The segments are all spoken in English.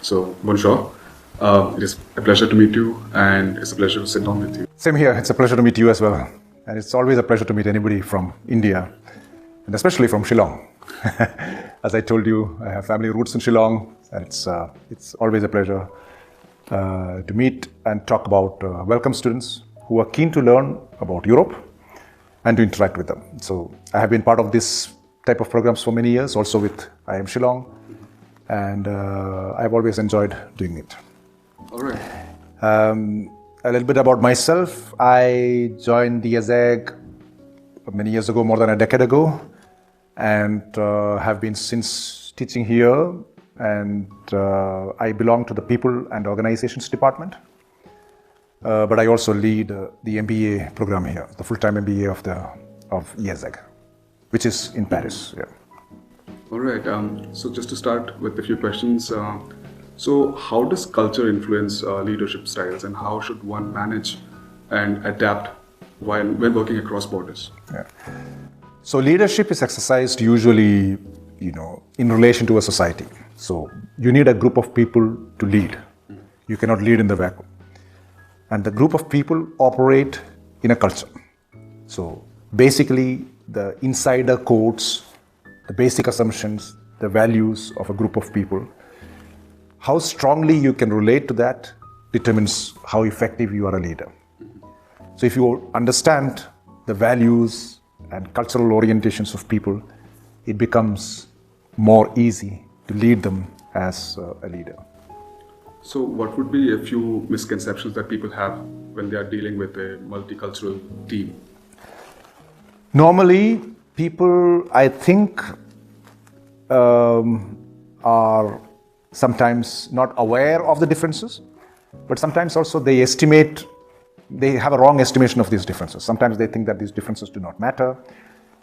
So, bonjour. It is a pleasure to meet you, and it's a pleasure to sit down with you. Same here. It's a pleasure to meet you as well. And it's always a pleasure to meet anybody from India, and especially from Shillong. As I told you, I have family roots in Shillong, and it's always a pleasure to meet and talk about welcome students who are keen to learn about Europe and to interact with them. So I have been part of this type of programs for many years, also with IIM Shillong, and I've always enjoyed doing it. All right. A little bit about myself. I joined the IESEG many years ago, more than a decade ago, and have been since teaching here. And I belong to the People and Organizations Department. But I also lead the MBA program here, the full-time MBA of IESEG, which is in Paris. Yeah. All right. So just to start with a few questions. So how does culture influence leadership styles, and how should one manage and adapt when working across borders? Yeah. So leadership is exercised usually, in relation to a society. So you need a group of people to lead. You cannot lead in the vacuum. And the group of people operate in a culture. So basically the insider codes, the basic assumptions, the values of a group of people, how strongly you can relate to that determines how effective you are a leader. So if you understand the values and cultural orientations of people, it becomes more easy to lead them as a leader. So what would be a few misconceptions that people have when they are dealing with a multicultural team? Normally, people, I think, are sometimes not aware of the differences, but sometimes also they have a wrong estimation of these differences. Sometimes they think that these differences do not matter.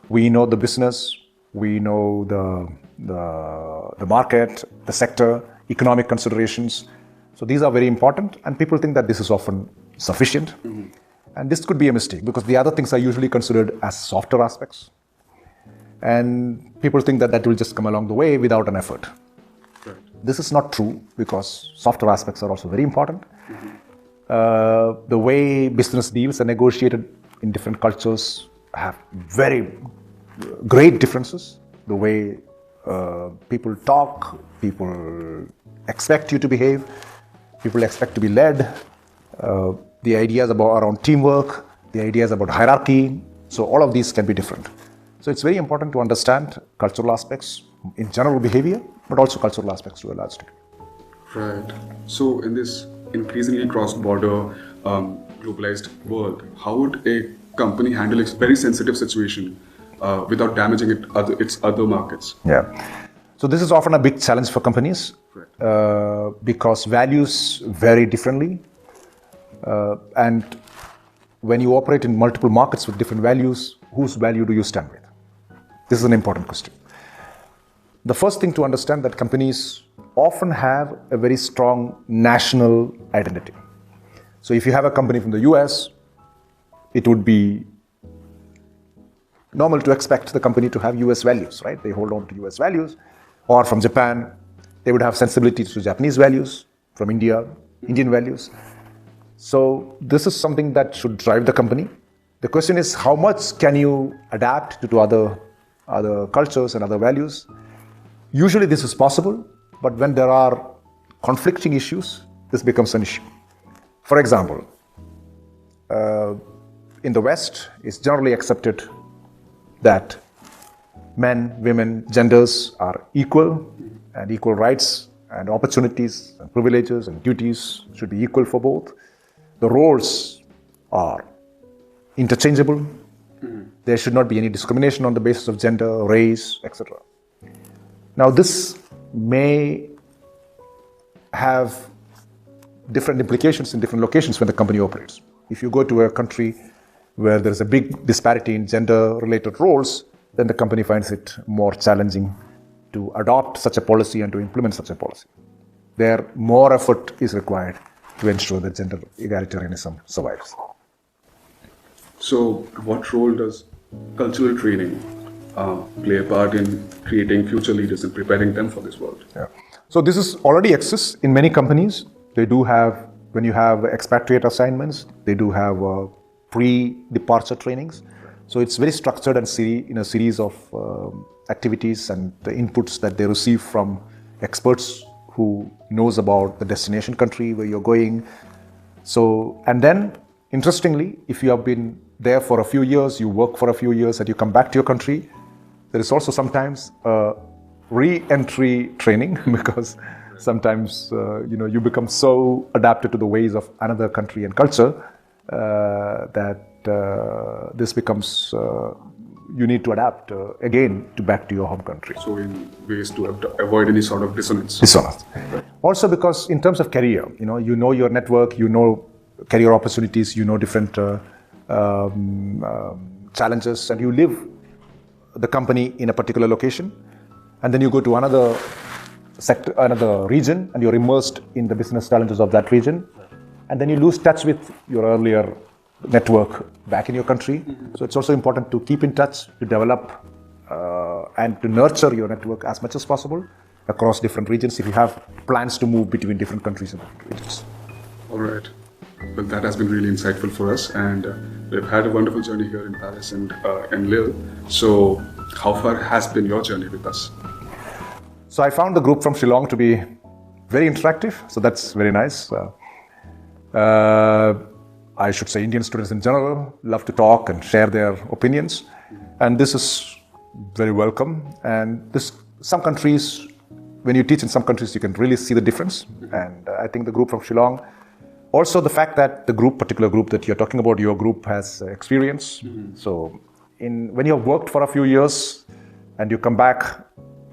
We know the business, we know the market, the sector, economic considerations. So these are very important, and people think that this is often sufficient. Mm-hmm. And this could be a mistake because the other things are usually considered as softer aspects. And people think that that will just come along the way without an effort. Right. This is not true because softer aspects are also very important. Mm-hmm. The way business deals are negotiated in different cultures have very great differences. The way people talk, people expect you to behave, people expect to be led, the ideas around teamwork, the ideas about hierarchy. So all of these can be different. So it's very important to understand cultural aspects in general behavior, but also cultural aspects to a large degree. Right. So in this increasingly cross-border, globalized world, how would a company handle a very sensitive situation without damaging its other markets? Yeah. So this is often a big challenge for companies. Right. Because values vary differently. And when you operate in multiple markets with different values, whose value do you stand with? This is an important question. The first thing to understand that companies often have a very strong national identity. So if you have a company from the US, it would be normal to expect the company to have US values, right? They hold on to US values. Or from Japan, they would have sensibility to Japanese values. From India, Indian values. So this is something that should drive the company. The question is, how much can you adapt to other cultures and other values? Usually this is possible, but when there are conflicting issues, this becomes an issue. For example, in the West, it's generally accepted that men, women, genders are equal, and equal rights and opportunities and privileges and duties should be equal for both. The roles are interchangeable. Mm-hmm. There should not be any discrimination on the basis of gender, race, etc. Now this may have different implications in different locations when the company operates. If you go to a country where there is a big disparity in gender-related roles, then the company finds it more challenging to adopt such a policy and to implement such a policy. There, more effort is required to ensure that gender egalitarianism survives. So, what role does cultural training play a part in creating future leaders and preparing them for this world? Yeah. So this is already exists in many companies. They do have, when you have expatriate assignments, they do have pre-departure trainings. So it's very structured and in a series of activities and the inputs that they receive from experts who knows about the destination country where you're going. So, and then interestingly, if you have been there for a few years, you work for a few years and you come back to your country, there is also sometimes re-entry training because sometimes you become so adapted to the ways of another country and culture that this becomes you need to adapt again back to your home country. So in ways to avoid any sort of dissonance. Right. Also because in terms of career, you know your network, you know career opportunities, you know different challenges, and you live the company in a particular location, and then you go to another sector, another region, and you're immersed in the business challenges of that region, and then you lose touch with your earlier network back in your country. So it's also important to keep in touch, to develop and to nurture your network as much as possible across different regions if you have plans to move between different countries and regions. All right. Well, that has been really insightful for us, and we've had a wonderful journey here in Paris and Lille. So how far has been your journey with us? So I found the group from Shillong to be very interactive, so that's very nice. I should say Indian students in general love to talk and share their opinions, and this is very welcome. And some countries, when you teach in some countries, you can really see the difference. And I think the group from Shillong, also the fact that the particular group that you're talking about, your group has experience. So when you have worked for a few years and you come back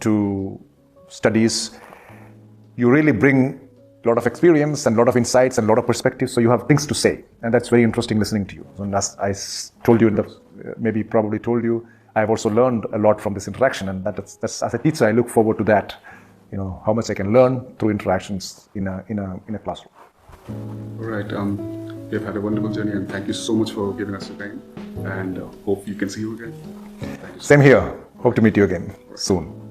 to studies, you really bring a lot of experience and a lot of insights and a lot of perspectives, so you have things to say, and that's very interesting listening to you. And as I told you probably told you, I've also learned a lot from this interaction, and that's as a teacher I look forward to that. How much I can learn through interactions in a classroom. All right. We've had a wonderful journey, and thank you so much for giving us your time. And hope you can see you again. Same here. Hope to meet you again soon.